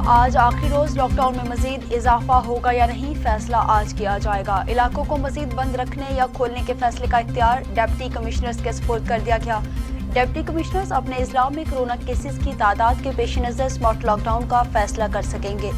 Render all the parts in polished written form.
آج آخری روز lock down میں مزید اضافہ ہوگا یا نہیں، فیصلہ آج کیا جائے گا۔ علاقوں کو مزید بند رکھنے یا کھولنے کے فیصلے کا اختیار ڈپٹی کمشنرز کے سپرد کر دیا گیا۔ ڈپٹی کمشنرز اپنے اضلاع میں کرونا کیسز کی تعداد کے پیش نظر اسمارٹ لاک ڈاؤن کا فیصلہ کر سکیں گے۔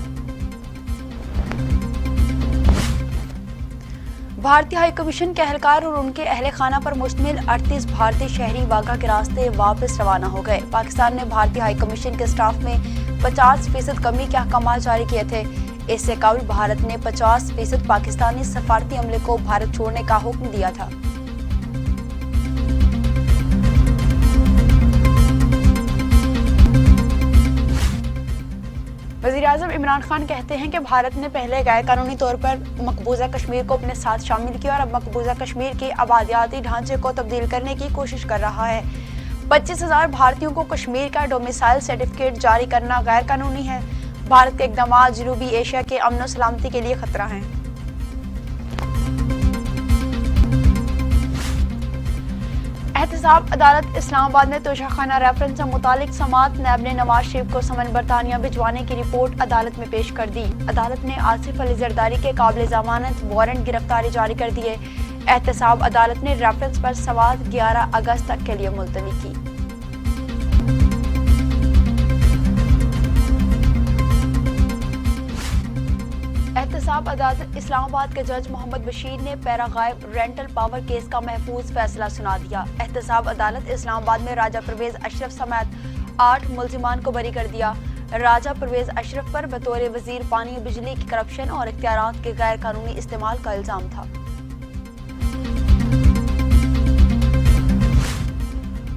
بھارتی ہائی کمیشن کے اہلکار اور ان کے اہل خانہ پر مشتمل 38 بھارتی شہری واگا کے راستے واپس روانہ ہو گئے۔ پاکستان نے بھارتی ہائی کمیشن کے سٹاف میں 50% کمی کے احکامات جاری کیے تھے۔ اس سے قبل بھارت نے 50% پاکستانی سفارتی عملے کو بھارت چھوڑنے کا حکم دیا تھا۔ وزیراعظم عمران خان کہتے ہیں کہ بھارت نے پہلے غیر قانونی طور پر مقبوضہ کشمیر کو اپنے ساتھ شامل کیا اور اب مقبوضہ کشمیر کے آبادیاتی ڈھانچے کو تبدیل کرنے کی کوشش کر رہا ہے۔ 25,000 بھارتیوں کو کشمیر کا ڈومیسائل سرٹیفکیٹ جاری کرنا غیر قانونی ہے۔ بھارت کے اقدامات جنوبی ایشیا کے امن و سلامتی کے لیے خطرہ ہیں۔ احتساب عدالت اسلام آباد نے توشہ خانہ ریفرنس سے متعلق سماعت نیب نے نواز شریف کو سمن برطانیہ بھجوانے کی رپورٹ عدالت میں پیش کر دی۔ عدالت نے آصف علی زرداری کے قابل ضمانت وارنٹ گرفتاری جاری کر دیے۔ احتساب عدالت نے ریفرنس پر سماعت 11 اگست تک کے لیے ملتوی کی۔ احتساب عدالت اسلام آباد کے جج محمد بشیر نے پیراغائب رینٹل پاور کیس کا محفوظ فیصلہ سنا دیا۔ احتساب عدالت اسلام آباد میں راجہ پرویز اشرف سمیت 8 ملزمان کو بری کر دیا۔ راجہ پرویز اشرف پر بطور وزیر پانی و بجلی کی کرپشن اور اختیارات کے غیر قانونی استعمال کا الزام تھا۔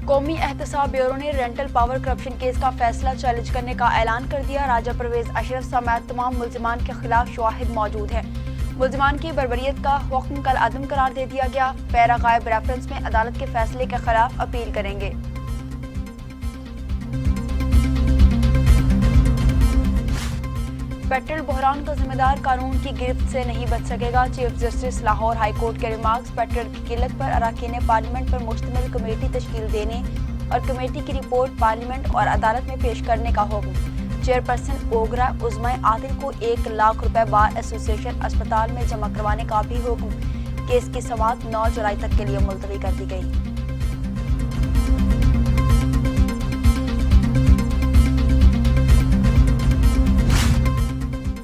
قومی احتساب بیورو نے رینٹل پاور کرپشن کیس کا فیصلہ چیلنج کرنے کا اعلان کر دیا۔ راجہ پرویز اشرف سمیت تمام ملزمان کے خلاف شواہد موجود ہیں۔ ملزمان کی بربریت کا حکم کالعدم قرار دے دیا گیا۔ پیراغائب ریفرنس میں عدالت کے فیصلے کے خلاف اپیل کریں گے۔ پیٹرول بحران کا ذمہ دار قانون کی گرفت سے نہیں بچ سکے گا۔ Chief justice Lahore high court کے ریمارکس۔ پیٹرول کی قلت پر اراکین پارلیمنٹ پر مشتمل کمیٹی تشکیل دینے اور کمیٹی کی رپورٹ پارلیمنٹ اور عدالت میں پیش کرنے کا حکم۔ چیئرپرسن اوگرا عظمہ عادل کو 1 لاکھ روپے بار ایسوسی ایشن اسپتال میں جمع کروانے کا بھی حکم۔ کیس کی سماعت 9 جولائی تک کے لیے ملتوی کر دی گئی۔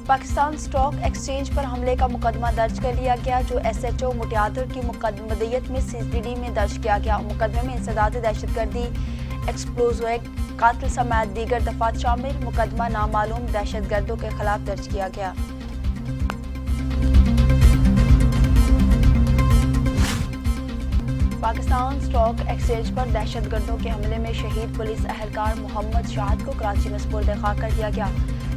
پاکستان اسٹاک ایکسچینج پر حملے کا مقدمہ درج کر لیا گیا، جو ایس ایچ او مٹیاتر کی مدعیت میں CCTD میں درج کیا گیا۔ مقدمے میں انسداد دہشت گردی، ایکسپلوزو قاتل سمیت دیگر دفعات شامل۔ مقدمہ نامعلوم دہشت گردوں کے خلاف درج کیا گیا۔ پاکستان اسٹاک ایکسچینج پر دہشت گردوں کے حملے میں شہید پولیس اہلکار محمد شاہد کو کراچی میں سپرد خاک کر دیا گیا۔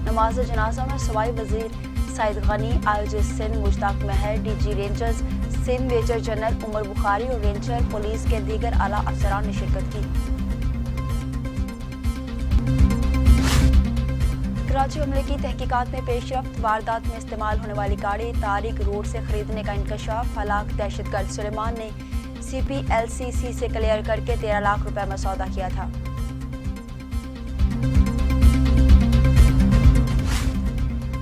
نماز جنازہ میں صوبائی وزیر Saeed Ghani, IG Sindh Mushtaq Mahar, DG Rangers Sindh major general Umar Bukhari اور رینجر پولیس کے دیگر اعلیٰ افسران نے شرکت کی۔ کراچی حملے کی تحقیقات میں پیش رفت، واردات میں استعمال ہونے والی گاڑی طارق روڈ سے خریدنے کا انکشاف۔ ہلاک دہشت گرد سلیمان نے CPLCC سے کلیئر کر کے 13 لاکھ روپے میں سودا کیا تھا۔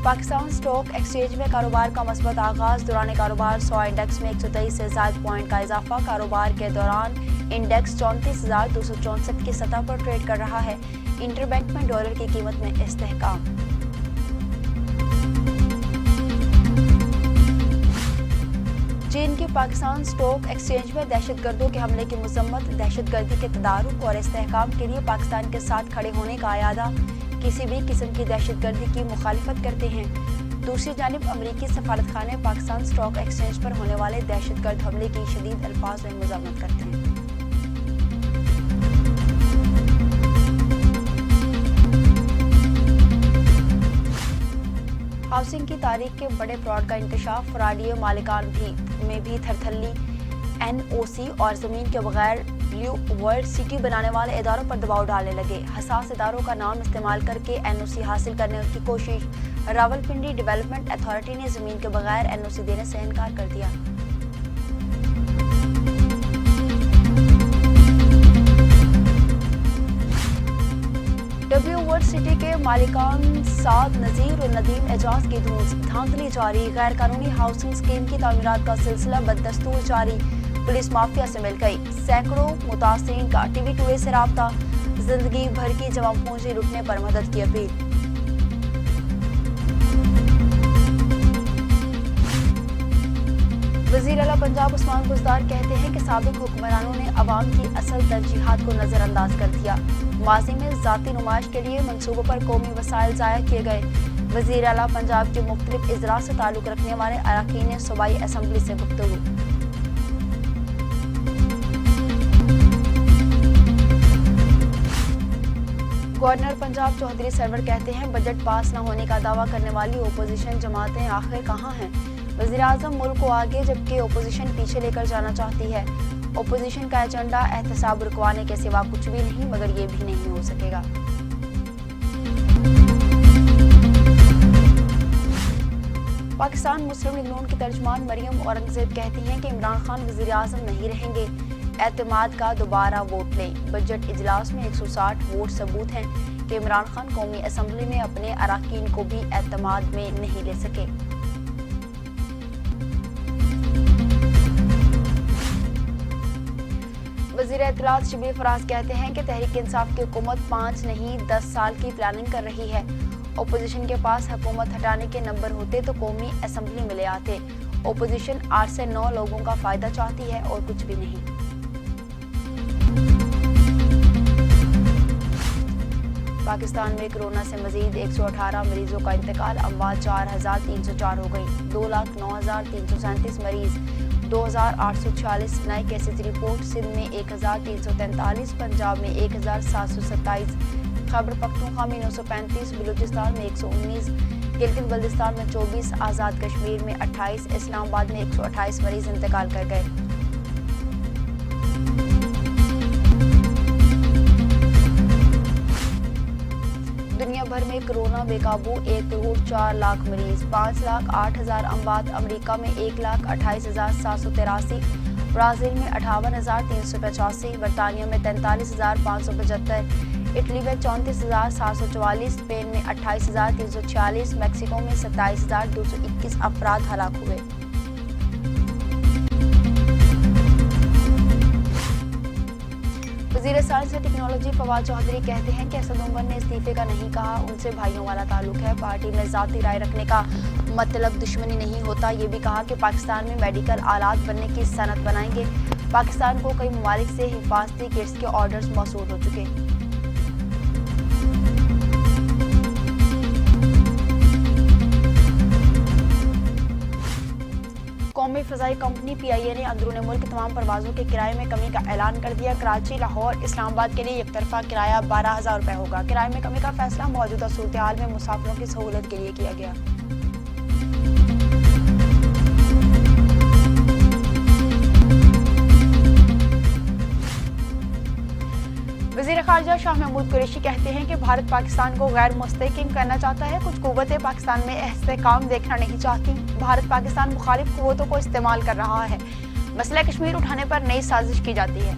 پاکستان اسٹاک ایکسچینج میں کاروبار کا مثبت آغاز۔ دوران کاروبار 100 انڈیکس میں 123 سے زائد پوائنٹ کا اضافہ۔ کاروبار کے دوران انڈیکس 34,264 کی سطح پر ٹریڈ کر رہا ہے۔ انٹر بینک میں ڈالر کی قیمت میں استحکام۔ چین کے پاکستان اسٹاک ایکسچینج میں دہشت گردوں کے حملے کی مذمت۔ دہشت گردی کے تدارک اور استحکام کے لیے پاکستان کے ساتھ کھڑے ہونے کا اعادہ۔ کسی بھی قسم کی دہشت گردی کی مخالفت کرتے ہیں۔ دوسری جانب امریکی سفارت خانے پاکستان اسٹاک ایکسچینج پر ہونے والے دہشت گرد حملے کی شدید الفاظ میں مذمت کرتے ہیں۔ ہاؤسنگ کی تاریخ کے بڑے فراڈ کا انکشاف۔ فراڈی مالکان میں بھی تھرتھلی NOC اور زمین کے بغیر بلیو ورلڈ سٹی بنانے والے اداروں پر دباؤ ڈالنے لگے۔ حساس اداروں کا نام استعمال کر کے NOC حاصل کرنے کی کوشش۔ راولپنڈی ڈیولپمنٹ اتھارٹی نے زمین کے بغیر NOC دینے سے انکار کر دیا۔ ڈبلیو ورلڈ سٹی کے مالکان سعد نذیر اور ندیم اعجاز کی دھاندلی جاری، غیر قانونی ہاؤسنگ اسکیم کی تعمیرات کا سلسلہ بدستور جاری، پولیس مافیا سے مل گئی، سینکڑوں متاثرین کا ٹی وی ٹوڈے سے رابطہ، زندگی بھر کی جمع پونجی لوٹنے پر مدد کی اپیل۔ وزیر اعلیٰ پنجاب عثمان بزدار کہتے ہیں کہ سابق حکمرانوں نے عوام کی اصل ترجیحات کو نظر انداز کر دیا، ماضی میں ذاتی نمائش کے لیے منصوبوں پر قومی وسائل ضائع کیے گئے۔ وزیر اعلیٰ پنجاب کے مختلف اضلاع سے تعلق رکھنے والے اراکین صوبائی اسمبلی سے گفتگو۔ گورنر پنجاب چودھری سرور کہتے ہیں بجٹ پاس نہ ہونے کا دعویٰ کرنے والی اپوزیشن جماعتیں آخر کہاں ہیں؟ وزیر اعظم ملک کو آگے جبکہ اپوزیشن پیچھے لے کر جانا چاہتی ہے۔ اپوزیشن کا ایجنڈا احتساب رکوانے کے سوا کچھ بھی نہیں، مگر یہ بھی نہیں ہو سکے گا۔ پاکستان مسلم لیگ نون کی ترجمان مریم اورنگزیب کہتی ہیں کہ عمران خان وزیر اعظم نہیں رہیں گے، اعتماد کا دوبارہ ووٹ لیں۔ بجٹ اجلاس میں 160 ووٹ ثبوت ہیں کہ عمران خان قومی اسمبلی میں اپنے اراکین کو بھی اعتماد میں نہیں لے سکے۔ وزیر اطلاعات شبیر فراز کہتے ہیں کہ تحریک انصاف کی حکومت 5 نہیں 10 سال کی پلاننگ کر رہی ہے۔ اپوزیشن کے پاس حکومت ہٹانے کے نمبر ہوتے تو قومی اسمبلی میں لے آتے۔ اپوزیشن 8 سے 9 لوگوں کا فائدہ چاہتی ہے اور کچھ بھی نہیں۔ پاکستان میں کورونا سے مزید 118 مریضوں کا انتقال، اموات 4304 ہو گئی، 2,09,337 مریض، 2,846 نئے کیسز رپورٹ، سندھ میں 1,343، پنجاب میں 1,727، خیبر پختونخوا میں 935، بلوچستان میں 119، گلگت بلتستان میں 24، آزاد کشمیر میں 28، اسلام آباد میں 128 مریض انتقال کر گئے۔ دنیا بھر میں کورونا بے قابو، 1,04,00,000 مریض، 5,08,000 اموات، امریکہ میں 1,28,783، برازیل میں 58,385، برطانیہ میں 43,575، اٹلی میں 34,744، اسپین میں 28,346، میکسیکو میں 27,221 افراد ہلاک ہوئے۔ وزیر سائنس و ٹیکنالوجی فواد چودھری کہتے ہیں کہ اسد عمر نے استعفے کا نہیں کہا، ان سے بھائیوں والا تعلق ہے، پارٹی میں ذاتی رائے رکھنے کا مطلب دشمنی نہیں ہوتا۔ یہ بھی کہا کہ پاکستان میں میڈیکل آلات بننے کی صنعت بنائیں گے۔ پاکستان کو کئی ممالک سے حفاظتی کٹس کے آرڈرز موصول ہو چکے۔ قومی فضائی کمپنی پی آئی اے نے اندرون ملک تمام پروازوں کے کرائے میں کمی کا اعلان کر دیا۔ کراچی، لاہور، اسلام آباد کے لیے یک طرفہ کرایہ 12,000 روپے ہوگا۔ کرائے میں کمی کا فیصلہ موجودہ صورتحال میں مسافروں کی سہولت کے لیے کیا گیا۔ وزیر خارجہ شاہ محمود قریشی کہتے ہیں کہ بھارت پاکستان کو غیر مستحکم کرنا چاہتا ہے، کچھ قوتیں پاکستان میں استحکام دیکھنا نہیں چاہتی۔ بھارت پاکستان مخالف قوتوں کو استعمال کر رہا ہے، مسئلہ کشمیر اٹھانے پر نئی سازش کی جاتی ہے۔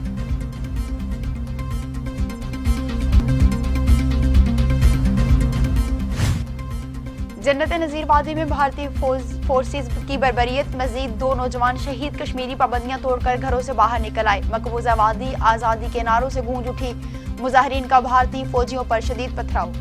جنت نظیر وادی میں بھارتی فورسز کی بربریت، مزید 2 نوجوان شہید، کشمیری پابندیاں توڑ کر گھروں سے باہر نکل آئے۔ مقبوضہ وادی آزادی کے نعروں سے گونج اٹھی، مظاہرین کا بھارتی فوجیوں پر شدید پتھراؤ۔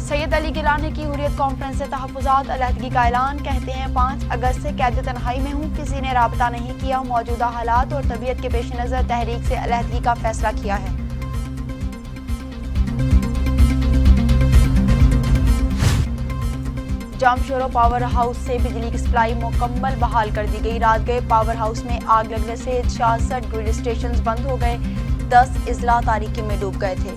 سید علی گیلانی کی حریت کانفرنس سے تحفظات علیحدگی کا اعلان، کہتے ہیں 5 اگست سے قید تنہائی میں ہوں، کسی نے رابطہ نہیں کیا، موجودہ حالات اور طبیعت کے پیش نظر تحریک سے علیحدگی کا فیصلہ کیا ہے۔ جامشورو پاور ہاؤس سے بجلی کی سپلائی مکمل بحال کر دی گئی۔ رات گئے پاور ہاؤس میں آگ لگنے سے 66 گرڈ اسٹیشنز بند ہو گئے، 10 اضلاع تاریکی میں ڈوب گئے تھے۔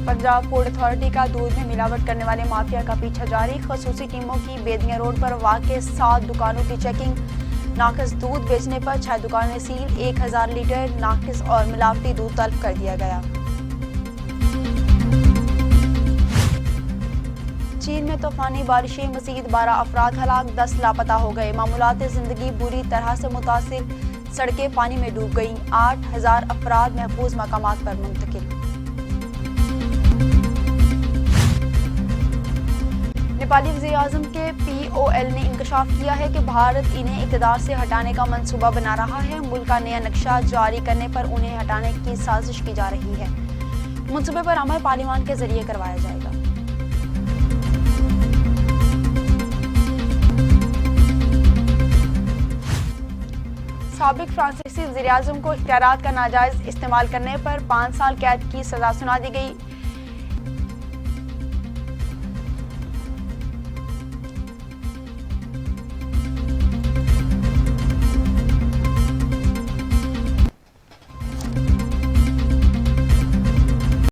پنجاب فوڈ اتھارٹی کا دودھ میں ملاوٹ کرنے والے مافیا کا پیچھا جاری، خصوصی ٹیموں کی بیدیاں روڈ پر واقع 7 دکانوں کی چیکنگ، ناقص دودھ بیچنے پر 6 دکانیں سیل، 1000 لیٹر ناقص اور ملاوٹی دودھ طلب کر دیا گیا۔ چین میں طوفانی بارشیں، مزید 12 افراد ہلاک، 10 لاپتہ ہو گئے، معمولات زندگی بری طرح سے متاثر، سڑکیں پانی میں ڈوب گئیں، 8000 افراد محفوظ مقامات پر منتقل۔ نیپالی وزیر اعظم کے POL نے انکشاف کیا ہے کہ بھارت انہیں اقتدار سے ہٹانے کا منصوبہ بنا رہا ہے، ملک کا نیا نقشہ جاری کرنے پر انہیں ہٹانے کی سازش کی جا رہی ہے، منصوبے پر عمل پارلیمان کے ذریعے کروایا جائے گا۔ سابق فرانسیسی وزیر اعظم کو اختیارات کا ناجائز استعمال کرنے پر 5 سال قید کی سزا سنا دی گئی۔